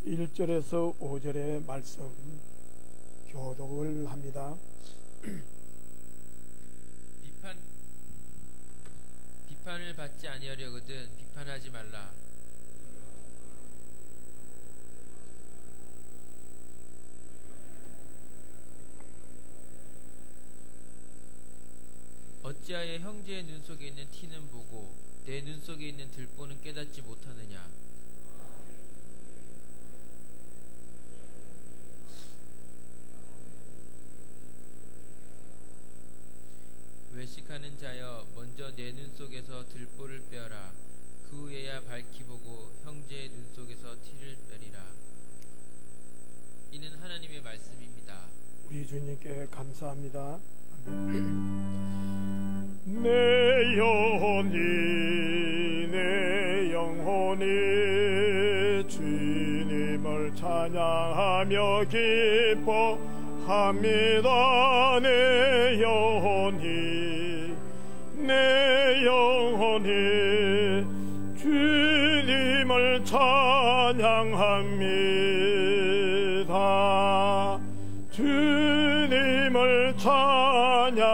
1절에서 5절의 말씀 교독을 합니다. 비판을 받지 아니하려거든 비판하지 말라. 어찌하여 형제의 눈 속에 있는 티는 보고 내 눈 속에 있는 들보는 깨닫지 못하느냐. 외식하는 자여, 먼저 내 눈 속에서 들보를 빼어라. 그 후에야 밝히 보고 형제의 눈 속에서 티를 빼리라. 이는 하나님의 말씀입니다. 우리 주님께 감사합니다. 내 영혼이 주님을 찬양하며 기뻐합니다. 내 영혼이 주님을 찬양합니다. 주님을 찬양합니다.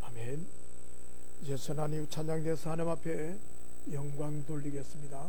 아멘. 이제 선한 이유 찬양돼서 하나님 앞에 영광 돌리겠습니다.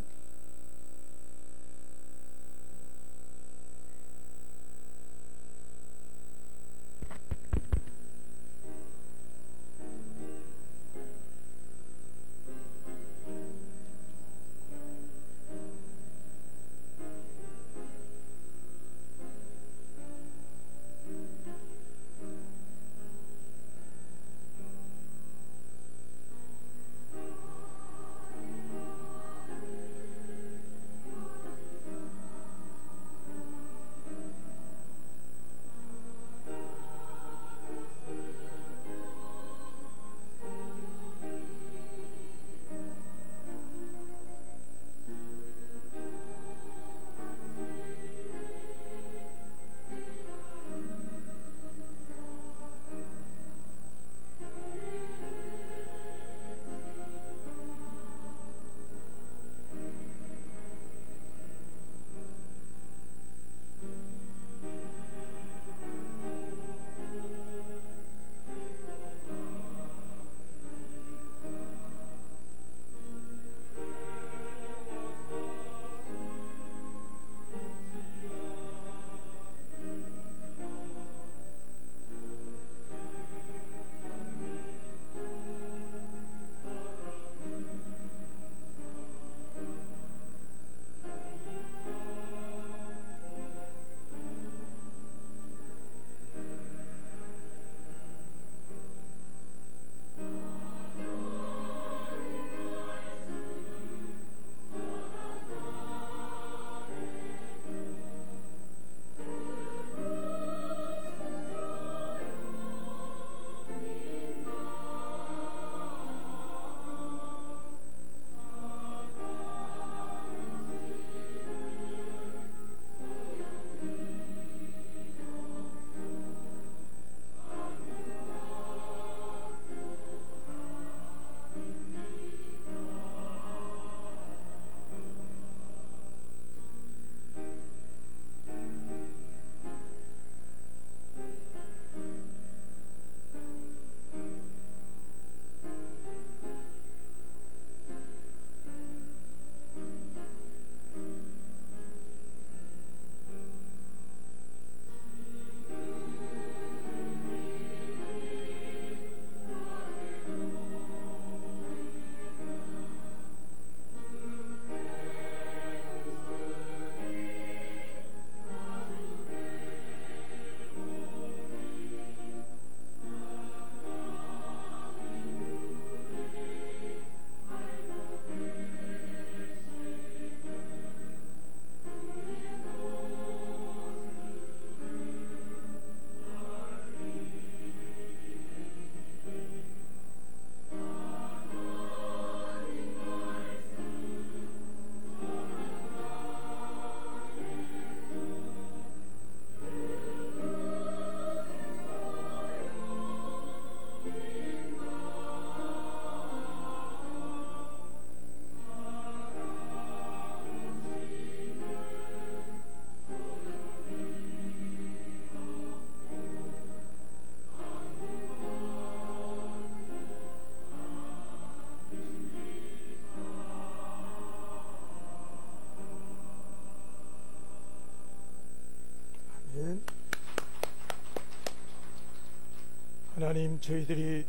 하나님, 저희들이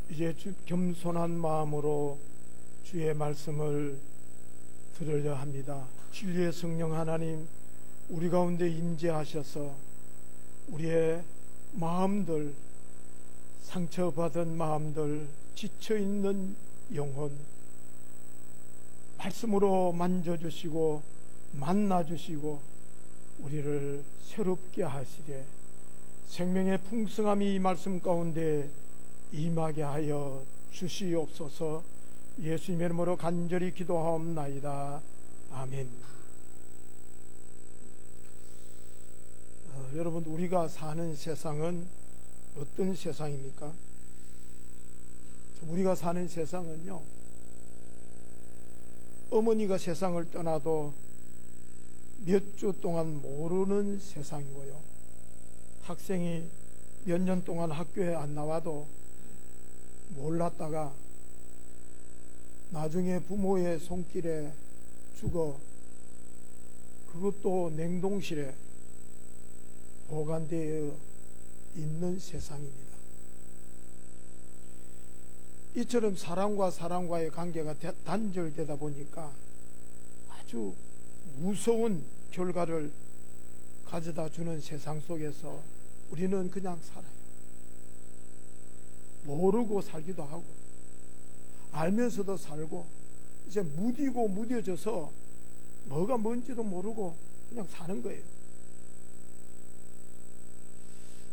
이제 겸손한 마음으로 주의 말씀을 들으려 합니다. 진리의 성령 하나님, 우리 가운데 임재하셔서 우리의 마음들, 상처받은 마음들, 지쳐있는 영혼 말씀으로 만져주시고 만나주시고 우리를 새롭게 하시되 생명의 풍성함이 이 말씀 가운데 임하게 하여 주시옵소서. 예수님의 이름으로 간절히 기도하옵나이다. 아멘. 여러분, 우리가 사는 세상은 어떤 세상입니까? 우리가 사는 세상은요, 어머니가 세상을 떠나도 몇 주 동안 모르는 세상이고요, 학생이 몇 년 동안 학교에 안 나와도 몰랐다가 나중에 부모의 손길에 죽어 그것도 냉동실에 보관되어 있는 세상입니다. 이처럼 사람과 사람과의 관계가 단절되다 보니까 아주 무서운 결과를 가져다 주는 세상 속에서 우리는 그냥 살아요. 모르고 살기도 하고 알면서도 살고 이제 무디고 무뎌져서 뭐가 뭔지도 모르고 그냥 사는 거예요.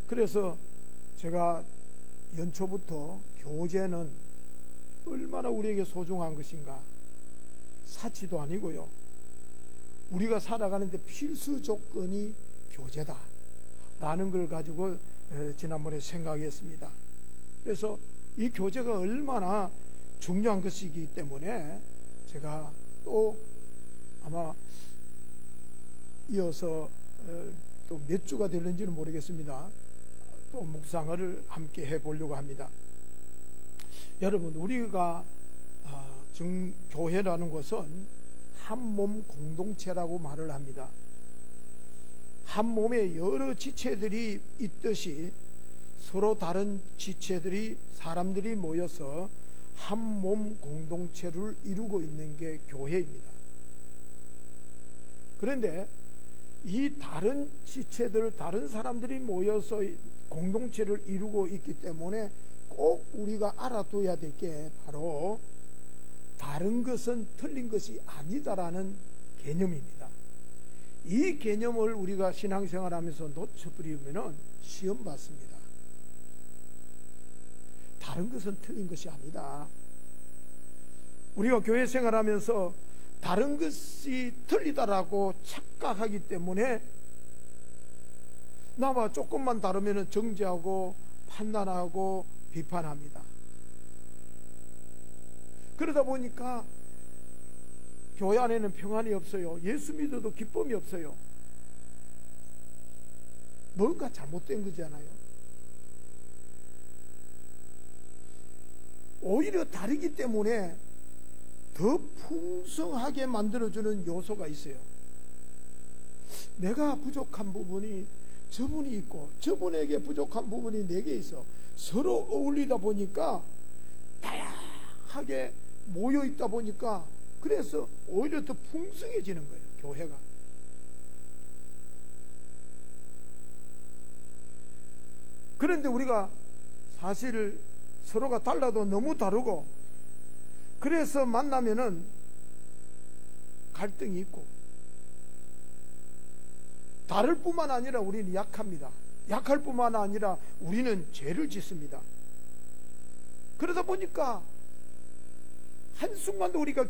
그래서 제가 연초부터 교제는 얼마나 우리에게 소중한 것인가, 사치도 아니고요, 우리가 살아가는데 필수 조건이 교제다 라는 걸 가지고 지난번에 생각했습니다. 그래서 이 교제가 얼마나 중요한 것이기 때문에 제가 또 아마 이어서 또 몇 주가 될는지는 모르겠습니다. 또 묵상을 함께 해보려고 합니다. 여러분, 우리가 교회라는 것은 한 몸 공동체라고 말을 합니다. 한 몸에 여러 지체들이 있듯이 서로 다른 지체들이, 사람들이 모여서 한 몸 공동체를 이루고 있는 게 교회입니다. 그런데 이 다른 지체들, 다른 사람들이 모여서 공동체를 이루고 있기 때문에 꼭 우리가 알아둬야 될 게 바로 다른 것은 틀린 것이 아니다라는 개념입니다. 이 개념을 우리가 신앙생활하면서 놓쳐버리면 시험 받습니다. 다른 것은 틀린 것이 아니다. 우리가 교회 생활하면서 다른 것이 틀리다라고 착각하기 때문에 나와 조금만 다르면 정죄하고 판단하고 비판합니다. 그러다 보니까 교회 안에는 평안이 없어요. 예수 믿어도 기쁨이 없어요. 뭔가 잘못된 거잖아요. 오히려 다르기 때문에 더 풍성하게 만들어주는 요소가 있어요. 내가 부족한 부분이 저분이 있고 저분에게 부족한 부분이 내게 있어. 서로 어울리다 보니까 다양하게 모여있다 보니까 그래서 오히려 더 풍성해지는 거예요, 교회가. 그런데 우리가 사실 서로가 달라도 너무 다르고 그래서 만나면은 갈등이 있고, 다를 뿐만 아니라 우리는 약합니다. 약할 뿐만 아니라 우리는 죄를 짓습니다. 그러다 보니까 한순간도 우리가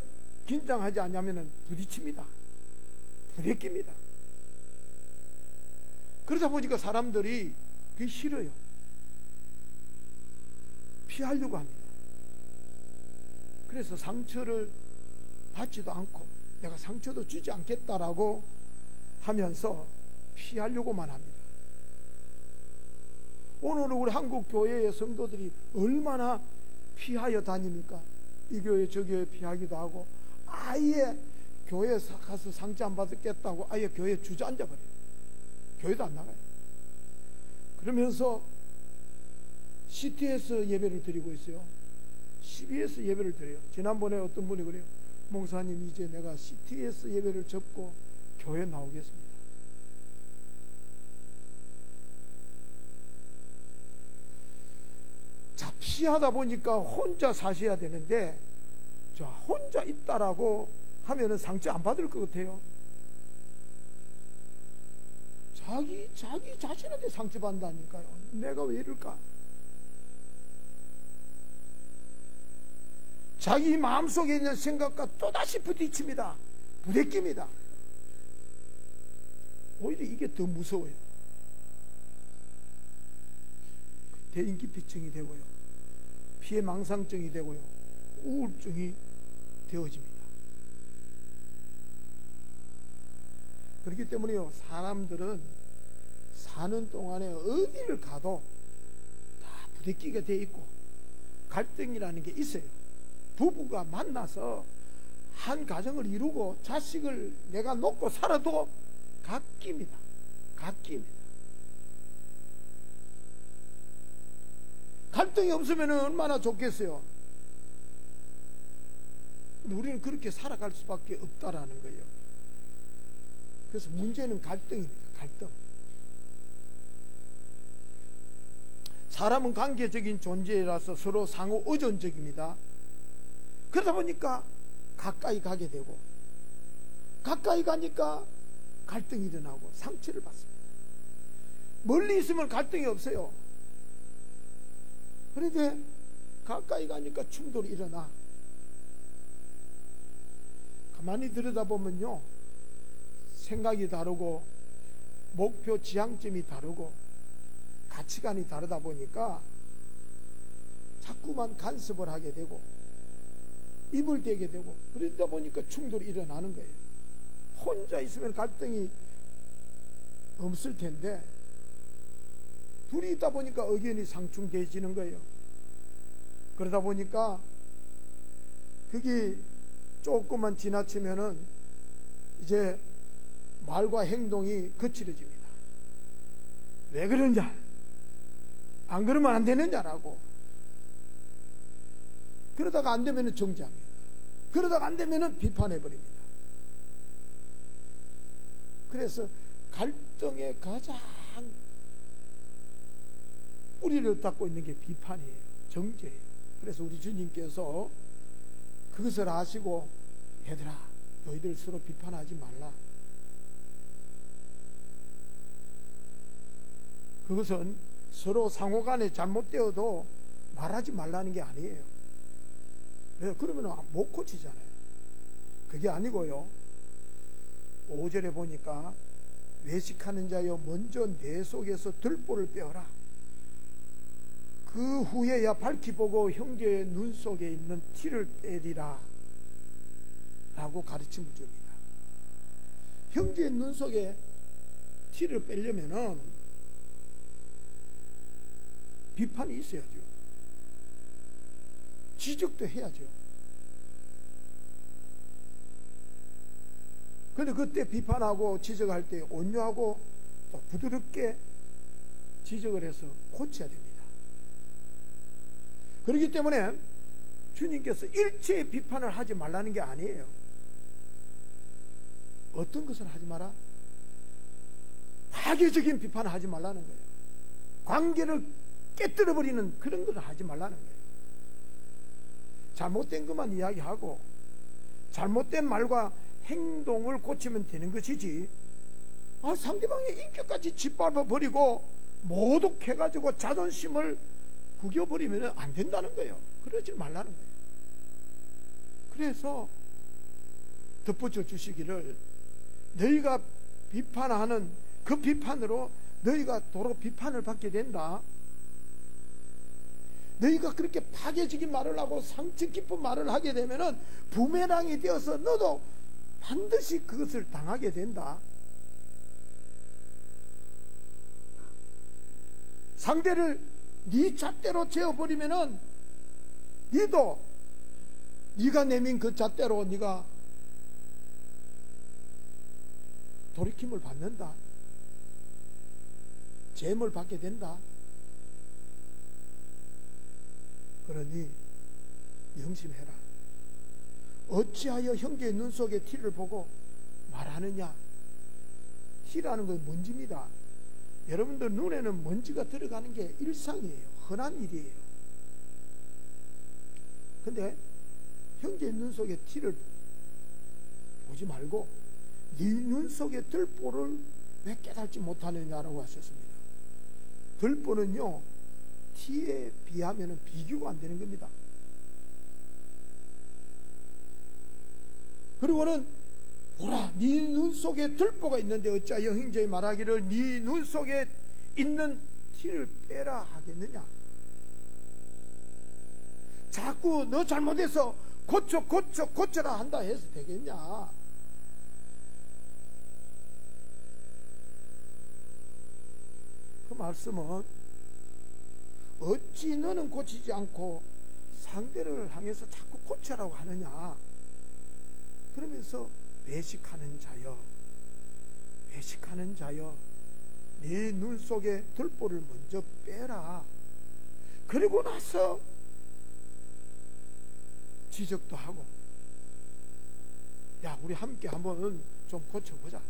긴장하지 않으면 부딪힙니다. 부대낍니다. 그러다 보니까 사람들이 그게 싫어요. 피하려고 합니다. 그래서 상처를 받지도 않고 내가 상처도 주지 않겠다라고 하면서 피하려고만 합니다. 오늘은 우리 한국 교회의 성도들이 얼마나 피하여 다닙니까? 이 교회 저 교회 피하기도 하고 아예 교회에 가서 상처 안 받겠다고 아예 교회에 주저앉아 버려요. 교회도 안 나가요. 그러면서 CTS 예배를 드리고 있어요. CBS 예배를 드려요. 지난번에 어떤 분이 그래요. 목사님, 이제 내가 CTS 예배를 접고 교회 나오겠습니다. 자, 피하다 보니까 혼자 사셔야 되는데, 자, 혼자 있다라고 하면은 상처 안 받을 것 같아요. 자기 자신한테 상처받는다니까요. 내가 왜 이럴까? 자기 마음속에 있는 생각과 또다시 부딪힙니다. 부대낍니다. 오히려 이게 더 무서워요. 대인기피증이 되고요, 피해망상증이 되고요, 우울증이 되어집니다. 그렇기 때문에요, 사람들은 사는 동안에 어디를 가도 다 부대끼게 돼 있고 갈등이라는 게 있어요. 부부가 만나서 한 가정을 이루고 자식을 내가 놓고 살아도 갓깁니다. 갓깁니다. 갈등이 없으면 얼마나 좋겠어요. 근데 우리는 그렇게 살아갈 수밖에 없다라는 거예요. 그래서 문제는 갈등입니다. 갈등. 사람은 관계적인 존재라서 서로 상호 의존적입니다. 그러다 보니까 가까이 가게 되고, 가까이 가니까 갈등이 일어나고 상처를 받습니다. 멀리 있으면 갈등이 없어요. 그런데 가까이 가니까 충돌이 일어나. 가만히 들여다보면요, 생각이 다르고 목표 지향점이 다르고 가치관이 다르다 보니까 자꾸만 간섭을 하게 되고 입을 대게 되고, 그러다 보니까 충돌이 일어나는 거예요. 혼자 있으면 갈등이 없을 텐데 둘이 있다 보니까 의견이 상충되어지는 거예요. 그러다 보니까 그게 조금만 지나치면은 이제 말과 행동이 거칠어집니다. 왜 그러냐, 안 그러면 안 되느냐라고. 그러다가 안 되면은 정죄합니다. 그러다가 안 되면은 비판해버립니다. 그래서 갈등의 가장 뿌리를 닦고 있는 게 비판이에요. 정죄예요. 그래서 우리 주님께서 그것을 아시고, 얘들아, 너희들 서로 비판하지 말라. 그것은 서로 상호간에 잘못되어도 말하지 말라는 게 아니에요. 왜? 그러면 못 고치잖아요. 그게 아니고요, 5절에 보니까 외식하는 자여 먼저 내 속에서 들보를 빼어라. 그 후에야 밝히 보고 형제의 눈 속에 있는 티를 빼리라 라고 가르침을 줍니다. 형제의 눈 속에 티를 빼려면은 비판이 있어야죠. 지적도 해야죠. 그런데 그때 비판하고 지적할 때 온유하고 또 부드럽게 지적을 해서 고쳐야 됩니다. 그렇기 때문에 주님께서 일체의 비판을 하지 말라는 게 아니에요. 어떤 것을 하지 마라? 파괴적인 비판을 하지 말라는 거예요. 관계를 깨뜨려버리는 그런 것을 하지 말라는 거예요. 잘못된 것만 이야기하고 잘못된 말과 행동을 고치면 되는 것이지, 상대방의 인격까지 짓밟아버리고 모독해가지고 자존심을 구겨버리면 안 된다는 거예요. 그러지 말라는 거예요. 그래서 덧붙여 주시기를, 너희가 비판하는 그 비판으로 너희가 도로 비판을 받게 된다. 너희가 그렇게 파괴적인 말을 하고 상처 깊은 말을 하게 되면은 부메랑이 되어서 너도 반드시 그것을 당하게 된다. 상대를 네 잣대로 재어버리면은 너도 네가 내민 그 잣대로 네가 돌이킴을 받는다. 재물 받게 된다. 그러니 명심해라. 어찌하여 형제의 눈 속에 티를 보고 말하느냐. 티라는 건 먼지입니다. 여러분들 눈에는 먼지가 들어가는 게 일상이에요. 흔한 일이에요. 근데 형제의 눈 속에 티를 보지 말고 네 눈 속에 들보를 왜 깨닫지 못하느냐라고 하셨습니다. 들보는요, 티에 비하면 비교가 안 되는 겁니다. 그리고는 보라, 네 눈 속에 들보가 있는데 어찌하여 형제의 말하기를 네 눈 속에 있는 티를 빼라 하겠느냐. 자꾸 너 잘못해서 고쳐라 한다 해서 되겠냐. 그 말씀은 어찌 너는 고치지 않고 상대를 향해서 자꾸 고쳐라고 하느냐. 그러면서 외식하는 자여 네 눈 속에 들보를 먼저 빼라. 그리고 나서 지적도 하고, 야, 우리 함께 한번 좀 고쳐보자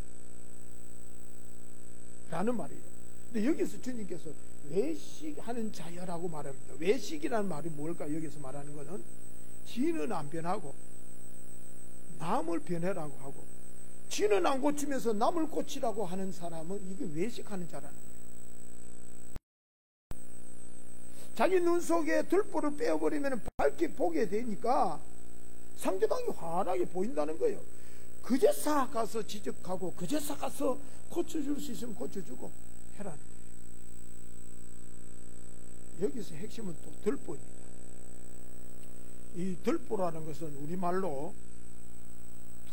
라는 말이에요. 근데 여기서 주님께서 외식하는 자여라고 말합니다. 외식이라는 말이 뭘까? 여기서 말하는 것은 지는 안 변하고 남을 변해라고 하고, 지는 안 고치면서 남을 고치라고 하는 사람은 이게 외식하는 자라는 거예요. 자기 눈 속에 들보를 빼어버리면 밝게 보게 되니까 상대방이 환하게 보인다는 거예요. 그제서 가서 지적하고 그제서 가서 고쳐줄 수 있으면 고쳐주고 해라는 거예요. 여기서 핵심은 또 들보입니다. 이 들보라는 것은 우리말로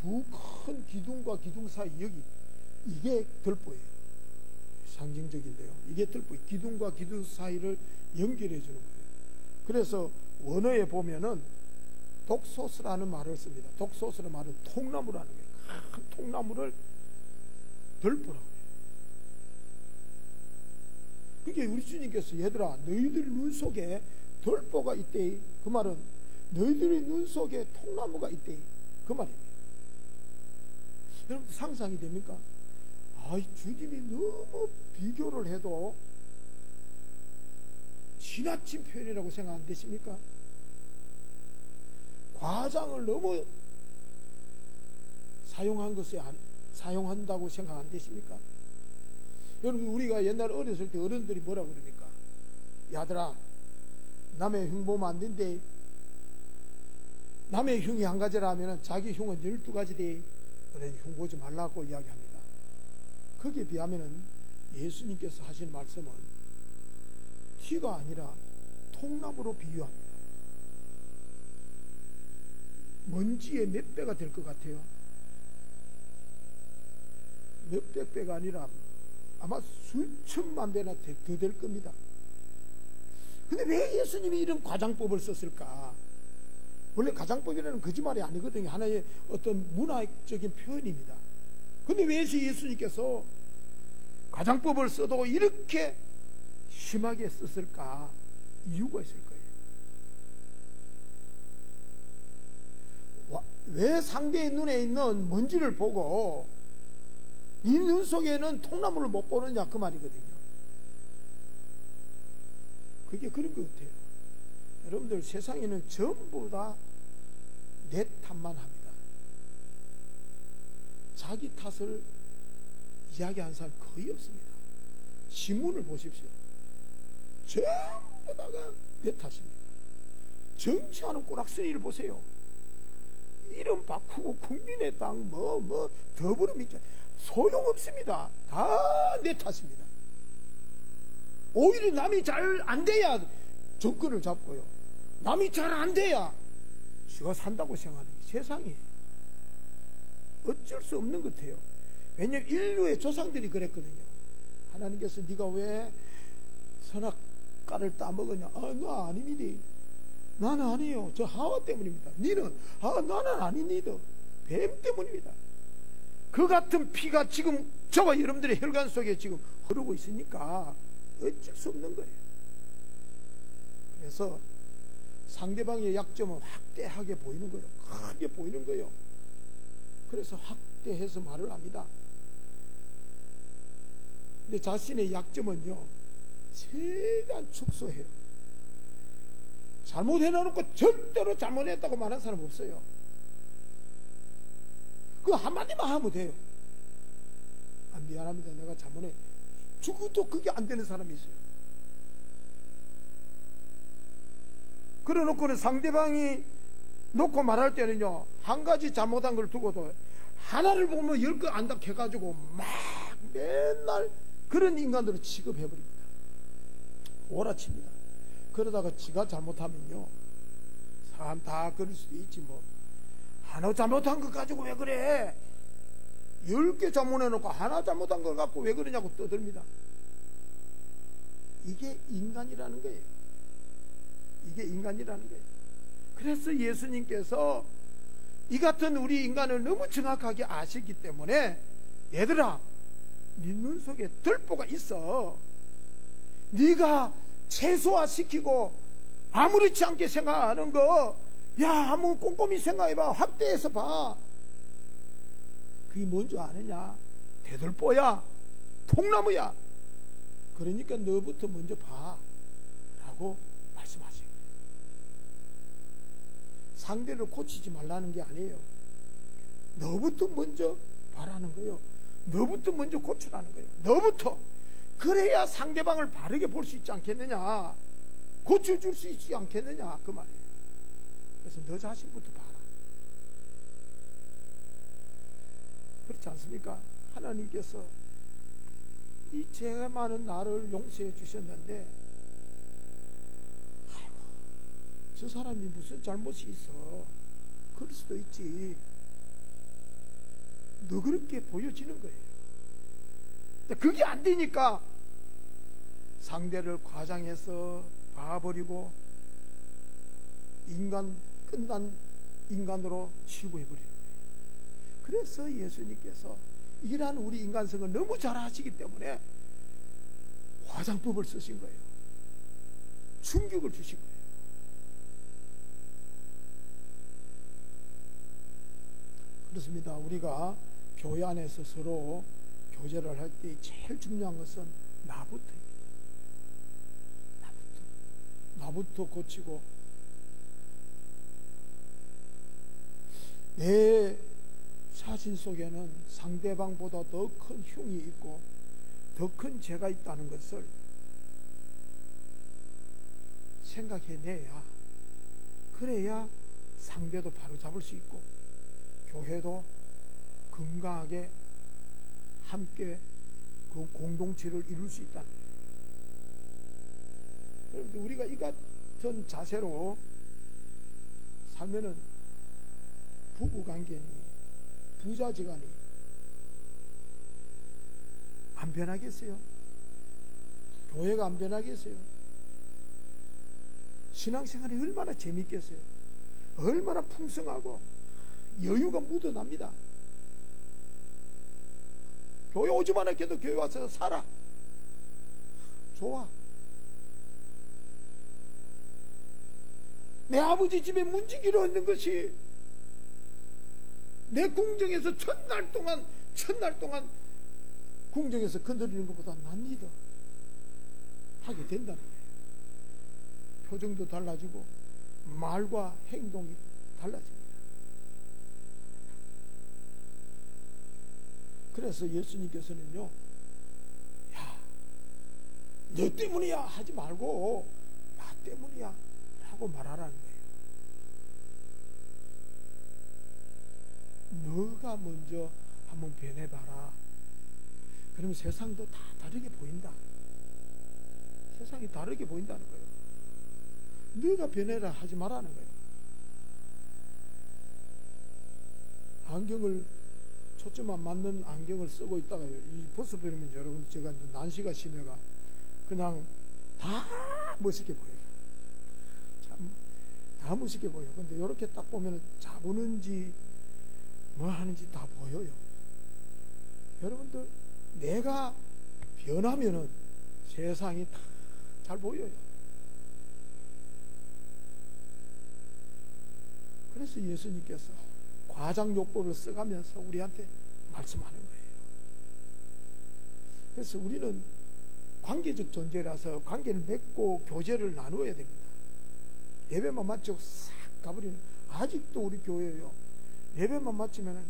두 큰 기둥과 기둥 사이, 여기 이게 들보예요. 상징적인데요. 이게 들보, 기둥과 기둥 사이를 연결해 주는 거예요. 그래서 원어에 보면은 독소스라는 말을 씁니다. 독소스라는 말은 통나무라는 거예요. 큰 통나무를 들보라고 해요. 그게 우리 주님께서 얘들아 너희들 눈 속에 들보가 있대. 그 말은 너희들의 눈 속에 통나무가 있대. 그 말입니다. 여러분 상상이 됩니까? 주님이 너무 비교를 해도 지나친 표현이라고 생각 안 되십니까? 과장을 너무 사용한다고 생각 안 되십니까? 여러분 우리가 옛날 어렸을 때 어른들이 뭐라고 그럽니까? 야들아, 남의 흉 보면 안 된대. 남의 흉이 한 가지라 하면 자기 흉은 12가지대. 그러니 흉 보지 말라고 이야기합니다. 거기에 비하면 예수님께서 하신 말씀은 티가 아니라 통나무로 비유합니다. 먼지의 몇 배가 될 것 같아요? 몇백 배가 아니라 아마 수천만 배나 더 될 겁니다. 근데 왜 예수님이 이런 과장법을 썼을까? 원래 가장법이라는 거짓말이 아니거든요. 하나의 어떤 문화적인 표현입니다. 근데 왜 예수님께서 가장법을 써도 이렇게 심하게 썼을까? 이유가 있을 거예요. 왜 상대의 눈에 있는 먼지를 보고 이 눈 속에는 통나무를 못 보느냐, 그 말이거든요. 그게 그런 것 같아요. 여러분들 세상에는 전부 다 내 탓만 합니다. 자기 탓을 이야기하는 사람 거의 없습니다. 신문을 보십시오. 전부 다가 내 탓입니다. 정치하는 꼬락서니를 보세요. 이름 바꾸고 국민의당 더불어민주당 소용없습니다. 다 내 탓입니다. 오히려 남이 잘 안 돼야 정권을 잡고요, 남이 잘 안 돼야 지가 산다고 생각하는 게 세상이에요. 어쩔 수 없는 것 같아요. 왜냐하면 인류의 조상들이 그랬거든요. 하나님께서 네가 왜 선악과를 따먹으냐? 나 아닙니다. 나는 아니에요. 저 하와 때문입니다. 니는? 나는 아닙니다. 뱀 때문입니다. 그 같은 피가 지금 저와 여러분들의 혈관 속에 지금 흐르고 있으니까 어쩔 수 없는 거예요. 그래서 상대방의 약점은 확대하게 보이는 거예요. 크게 보이는 거예요. 그래서 확대해서 말을 합니다. 근데 자신의 약점은요, 최대한 축소해요. 잘못해놓고 절대로 잘못했다고 말하는 사람 없어요. 그 한마디만 하면 돼요. 아, 미안합니다. 내가 잘못해. 죽어도 그게 안 되는 사람이 있어요. 그래 놓고는 상대방이 놓고 말할 때는요, 한 가지 잘못한 걸 두고도 하나를 보면 10개 안다 해가지고 막 맨날 그런 인간들을 취급해버립니다. 오라칩니다. 그러다가 지가 잘못하면요, 사람 다 그럴 수도 있지 뭐. 하나 잘못한 거 가지고 왜 그래? 10개 잘못해놓고 하나 잘못한 거 갖고 왜 그러냐고 떠듭니다. 이게 인간이라는 거예요. 이게 인간이라는 거예요. 그래서 예수님께서 이 같은 우리 인간을 너무 정확하게 아시기 때문에, 얘들아, 네 눈 속에 들보가 있어. 네가 최소화시키고 아무렇지 않게 생각하는 거, 야, 한번 꼼꼼히 생각해봐. 확대해서 봐. 그게 뭔지 아느냐? 대들보야, 통나무야. 그러니까 너부터 먼저 봐 라고 말씀하세요. 상대를 고치지 말라는 게 아니에요. 너부터 먼저 봐라는 거예요. 너부터 먼저 고치라는 거예요. 너부터. 그래야 상대방을 바르게 볼 수 있지 않겠느냐, 고쳐줄 수 있지 않겠느냐, 그 말이에요. 그래서 너 자신부터 봐라. 그렇지 않습니까? 하나님께서 이 죄 많은 나를 용서해 주셨는데, 아이고, 저 사람이 무슨 잘못이 있어, 그럴 수도 있지. 너 그렇게 보여지는 거예요. 그게 안 되니까 상대를 과장해서 봐버리고 끝난 인간으로 취급해버리는 거예요. 그래서 예수님께서 이러한 우리 인간성을 너무 잘 아시기 때문에 화장법을 쓰신 거예요. 충격을 주신 거예요. 그렇습니다. 우리가 교회 안에서 서로 교제를 할 때 제일 중요한 것은 나부터입니다. 나부터 고치고, 내 자신 속에는 상대방보다 더 큰 흉이 있고 더 큰 죄가 있다는 것을 생각해내야, 그래야 상대도 바로 잡을 수 있고 교회도 건강하게 함께 그 공동체를 이룰 수 있다는 거예요. 그런데 우리가 이 같은 자세로 살면은 부부관계니 부자지간이 안 변하겠어요? 교회가 안 변하겠어요? 신앙생활이 얼마나 재밌겠어요? 얼마나 풍성하고 여유가 묻어납니다. 교회 오지만 않게도 교회 와서 살아. 좋아. 내 아버지 집에 문지기로 있는 것이 내 궁정에서 첫날 동안 궁정에서 건드리는 것보다 납니다. 하게 된다는 거예요. 표정도 달라지고 말과 행동이 달라집니다. 그래서 예수님께서는요, 야, 너 때문이야 하지 말고 나 때문이야 라고 말하라는 거예요. 너가 먼저 한번 변해봐라. 그러면 세상도 다 다르게 보인다. 세상이 다르게 보인다는 거예요. 너가 변해라 하지 말라는 거예요. 안경을 초점 안 맞는 안경을 쓰고 있다가 이 벗어버리면 여러분, 제가 난시가 심해가 그냥 다 멋있게 보여요. 참, 다 멋있게 보여요. 근데 이렇게 딱 보면 자보는지 뭐 하는지 다 보여요. 여러분들, 내가 변하면은 세상이 다 잘 보여요. 그래서 예수님께서 과장요법을 써가면서 우리한테 말씀하는 거예요. 그래서 우리는 관계적 존재라서 관계를 맺고 교제를 나누어야 됩니다. 예배만 마치고 싹 가버리는, 아직도 우리 교회요, 예배만 마치면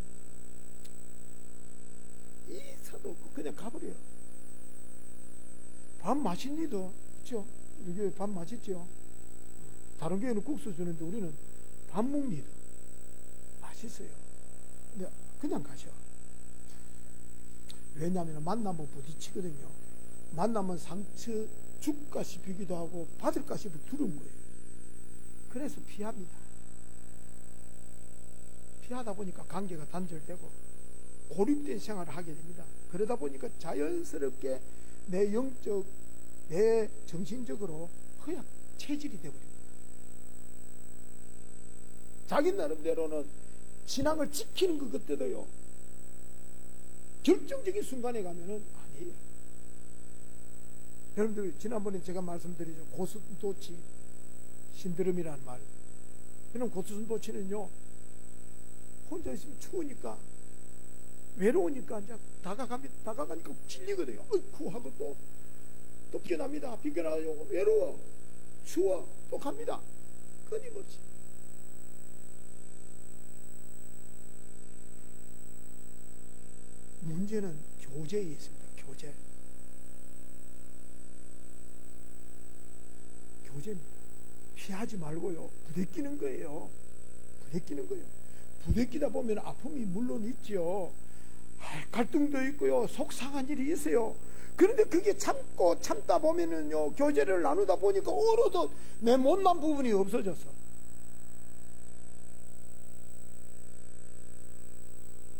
인사도 없고 그냥 가버려요. 밥 맛있니도, 그렇죠? 우리 교회 밥 맛있죠? 다른 교회는 국수 주는데 우리는 밥 먹니다. 맛있어요. 근데 그냥 가셔. 왜냐하면 만나면 부딪히거든요. 만나면 상처 죽가 씹히기도 하고 받을까 싶어 두려운 거예요. 그래서 피합니다. 피하다 보니까 관계가 단절되고 고립된 생활을 하게 됩니다. 그러다 보니까 자연스럽게 내 영적, 내 정신적으로 허약 체질이 되어버립니다. 자기 나름대로는 신앙을 지키는 것 같아도요, 결정적인 순간에 가면은 아니에요. 여러분들 지난번에 제가 말씀드리죠, 고슴도치 신드롬이라는 말. 이런 고슴도치는요, 혼자 있으면 추우니까, 외로우니까 이제 다가가니까 질리거든요. 어이쿠 하고 또 비껴납니다. 비껴나요. 외로워, 추워, 또 갑니다. 끊임없이. 문제는 교제에 있습니다. 교제입니다. 피하지 말고요, 부대끼는 거예요. 부대끼다 보면 아픔이 물론 있죠. 갈등도 있고요, 속상한 일이 있어요. 그런데 그게 참다 보면은요, 교제를 나누다 보니까 어느덧 내 못난 부분이 없어졌어.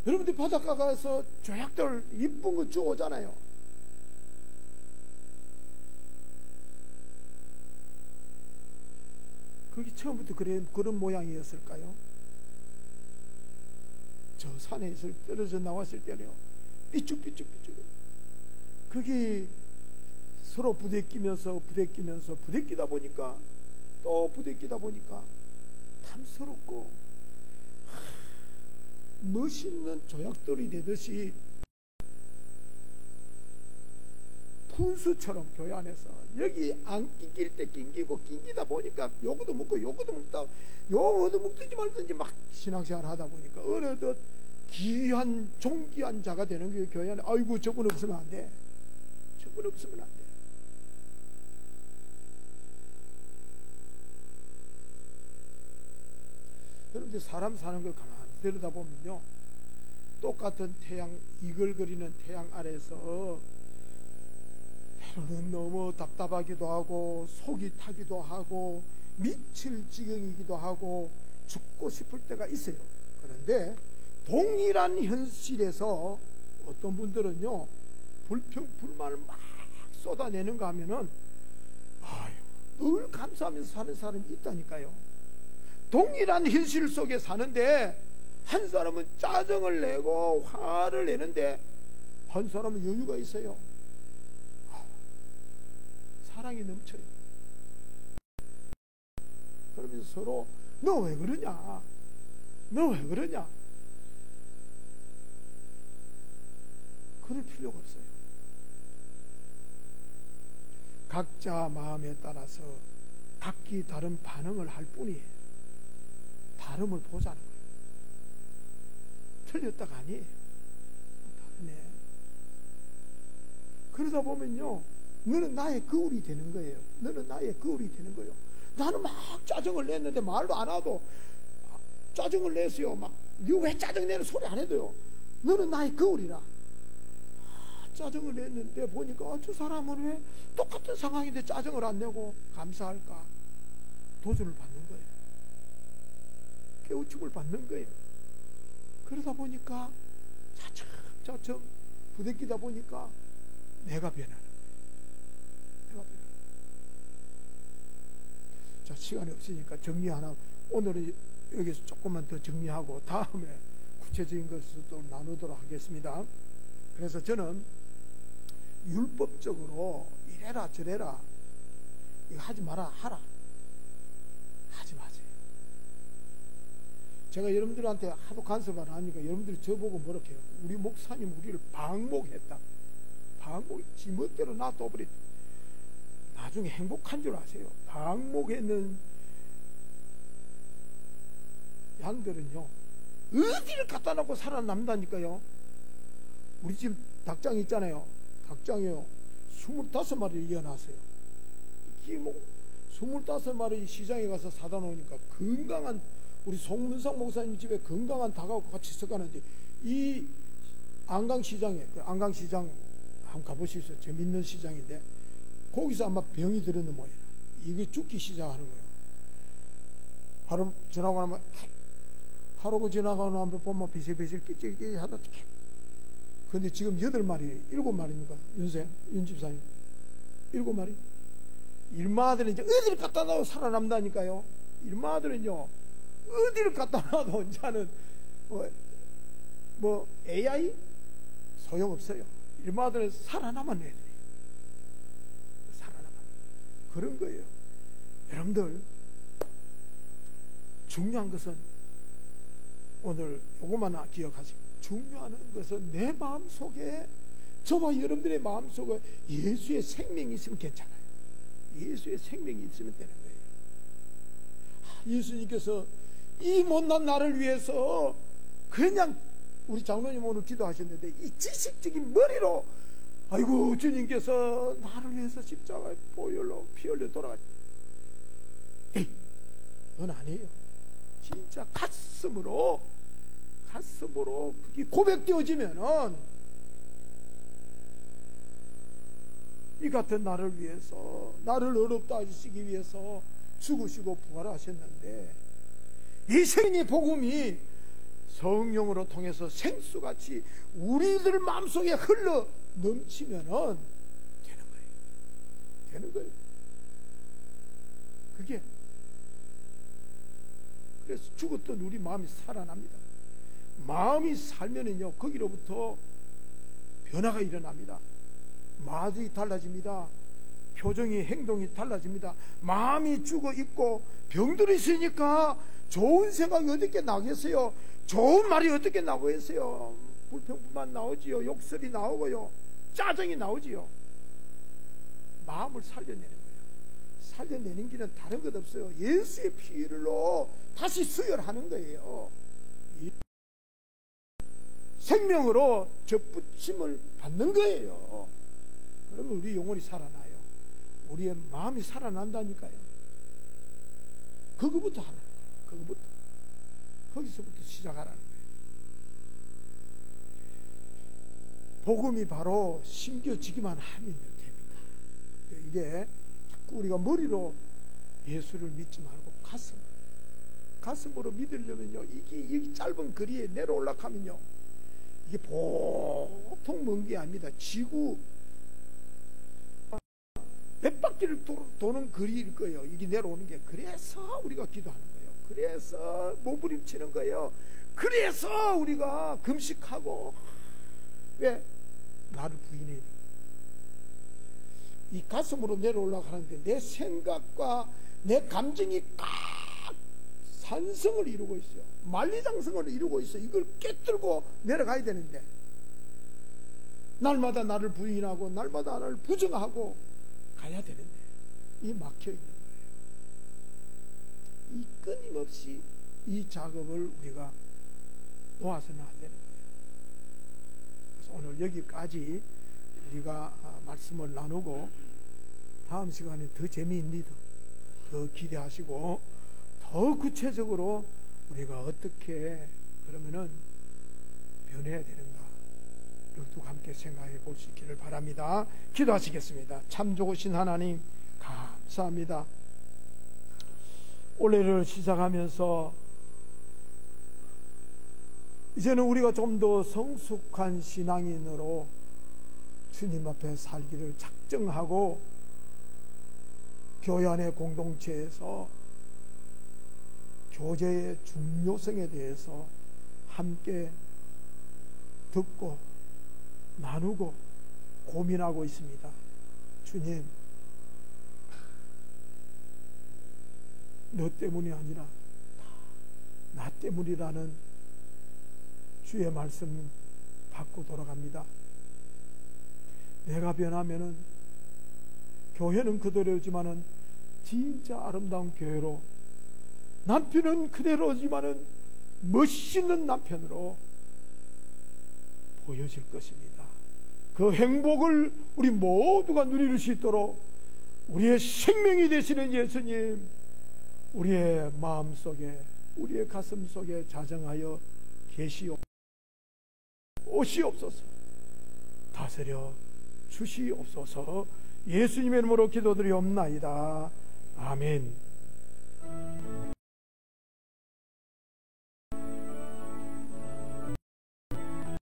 여러분들 바닷가 가서 조약돌 이쁜 거 주워오잖아요. 그게 처음부터 그런 모양이었을까요? 저 산에 떨어져 나왔을 때는요, 삐쭉삐쭉. 그게 서로 부대끼면서 부대끼다 보니까 탐스럽고 멋있는 조약돌이 되듯이 분수처럼 교회 안에서 여기 안 낑길 때 낑기다 보니까 요거도 먹고 요거도 먹든지 말든지 막 신앙생활 하다 보니까 어느덧 귀한 존귀한 자가 되는 게 교회 안에. 아이고, 저분 없으면 안 돼. 여러분들 사람 사는 걸 가만히 들여다보면요, 똑같은 태양, 이글거리는 태양 아래서 때로는 너무 답답하기도 하고 속이 타기도 하고 미칠 지경이기도 하고 죽고 싶을 때가 있어요. 그런데 동일한 현실에서 어떤 분들은요, 불만을 막 쏟아내는가 하면은 늘 감사하면서 사는 사람이 있다니까요. 동일한 현실 속에 사는데 한 사람은 짜증을 내고 화를 내는데 한 사람은 여유가 있어요. 사랑이 넘쳐요. 그러면서 서로 너 왜 그러냐, 그럴 필요가 없어요. 각자 마음에 따라서 각기 다른 반응을 할 뿐이에요. 다름을 보자는 거예요. 틀렸다가 아니에요. 다르네. 그러다 보면요, 너는 나의 거울이 되는 거예요. 나는 막 짜증을 냈는데 말도 안 하고 짜증을 냈어요. 막 너 왜 짜증 내는 소리 안 해도요, 너는 나의 거울이라. 짜증을 냈는데 보니까 저 사람은 왜 똑같은 상황인데 짜증을 안 내고 감사할까? 도전을 받는 거예요. 깨우침을 받는 거예요. 그러다 보니까 차츰 부대끼다 보니까 내가 변하는 거예요. 자, 시간이 없으니까 정리 하나, 오늘은 여기서 조금만 더 정리하고 다음에 구체적인 것을 또 나누도록 하겠습니다. 그래서 저는 율법적으로 이래라 저래라 이거 하지 마라 하라 하지 마세요. 제가 여러분들한테 하도 간섭을 하니까 여러분들이 저보고 뭐라고 해요? 우리 목사님 우리를 방목했다. 지멋대로 놔둬버렸다. 나중에 행복한 줄 아세요? 방목했는 양들은요, 어디를 갖다 놓고 살아남다니까요. 우리 집 닭장 있잖아요. 닭장이요, 25마리를 이어놨어요. 이게 뭐 25마리 시장에 가서 사다 놓으니까 건강한, 우리 송문상 목사님 집에 건강한 닭하고 같이 섞어놨는데, 이 안강시장에, 안강시장 한번 가보시죠. 재밌는 시장인데, 거기서 아마 병이 들었는 모양이에요. 이게 죽기 시작하는 거예요. 하루 지나고 나면, 하루가 지나가고 나면 보면 비실비실 끼찔끼찔 하다. 근데 지금 8마리, 7마리입니까? 윤 집사님. 7마리? 일마들은 이제 어디를 갖다 놔도 살아남다니까요. 일마들은요, 어디를 갖다 놔도 이제는 뭐 AI? 소용없어요. 일마들은 살아남은 애들이에요. 살아남은. 그런 거예요. 여러분들, 중요한 것은 오늘 요것만 기억하시고, 중요한 것은 내 마음속에, 저와 여러분들의 마음속에 예수의 생명이 있으면 괜찮아요. 예수의 생명이 있으면 되는 거예요. 예수님께서 이 못난 나를 위해서 그냥, 우리 장로님 오늘 기도하셨는데 이 지식적인 머리로, 아이고 주님께서 나를 위해서 십자가에 보혈로 피 흘려 돌아가셨. 에이, 그건 아니에요. 진짜 가슴으로 그게 고백되어지면은, 이 같은 나를 위해서, 나를 어렵다 하시기 위해서 죽으시고 부활하셨는데, 이 생의 복음이 성령으로 통해서 생수같이 우리들 마음속에 흘러 넘치면은 되는 거예요. 그게, 그래서 죽었던 우리 마음이 살아납니다. 마음이 살면은요, 거기로부터 변화가 일어납니다. 말이 달라집니다. 표정이, 행동이 달라집니다. 마음이 죽어 있고 병들어 있으니까 좋은 생각이 어떻게 나겠어요? 좋은 말이 어떻게 나오겠어요? 불평뿐만 나오지요. 욕설이 나오고요. 짜증이 나오지요. 마음을 살려내는 거예요. 살려내는 길은 다른 것 없어요. 예수의 피로 다시 수혈하는 거예요. 생명으로 접붙임을 받는 거예요. 그러면 우리 영혼이 살아나요. 우리의 마음이 살아난다니까요. 그거부터 하라는 거예요. 거기서부터 시작하라는 거예요. 복음이 바로 심겨지기만 하면 됩니다. 이게 자꾸 우리가 머리로 예수를 믿지 말고 가슴으로 믿으려면요, 이게 여기 짧은 거리에 내려 올라가면요, 이게 보통 먼 게 아닙니다. 지구 몇 바퀴를 도는 거리일 거예요. 이게 내려오는 게. 그래서 우리가 기도하는 거예요. 그래서 몸부림치는 거예요. 그래서 우리가 금식하고, 왜? 나를 부인해야 돼. 이 가슴으로 내려 올라가는데 내 생각과 내 감정이 꽉 산성을 이루고 있어요. 만리장성을 이루고 있어요. 이걸 깨뜨리고 내려가야 되는데, 날마다 나를 부인하고 날마다 나를 부정하고 가야 되는데, 이 막혀 있는 거예요. 이 끊임없이 이 작업을 우리가 놓아서는 안 되는 거예요. 그래서 오늘 여기까지 우리가 말씀을 나누고, 다음 시간에 더 재미있는 일도 더 기대하시고, 더 구체적으로 우리가 어떻게 그러면은 변해야 되는가, 또 함께 생각해 볼 수 있기를 바랍니다. 기도하시겠습니다. 참 좋으신 하나님, 감사합니다. 올해를 시작하면서 이제는 우리가 좀 더 성숙한 신앙인으로 주님 앞에 살기를 작정하고, 교회 안의 공동체에서 교제의 중요성에 대해서 함께 듣고 나누고 고민하고 있습니다. 주님, 너 때문이 아니라 나 때문이라는 주의 말씀 받고 돌아갑니다. 내가 변하면은 교회는 그대로지만은 진짜 아름다운 교회로, 남편은 그대로지만은 멋있는 남편으로 보여질 것입니다. 그 행복을 우리 모두가 누릴 수 있도록 우리의 생명이 되시는 예수님, 우리의 마음속에, 우리의 가슴 속에 자정하여 오시옵소서. 다스려 주시옵소서. 예수님의 이름으로 기도드리옵나이다. 아멘.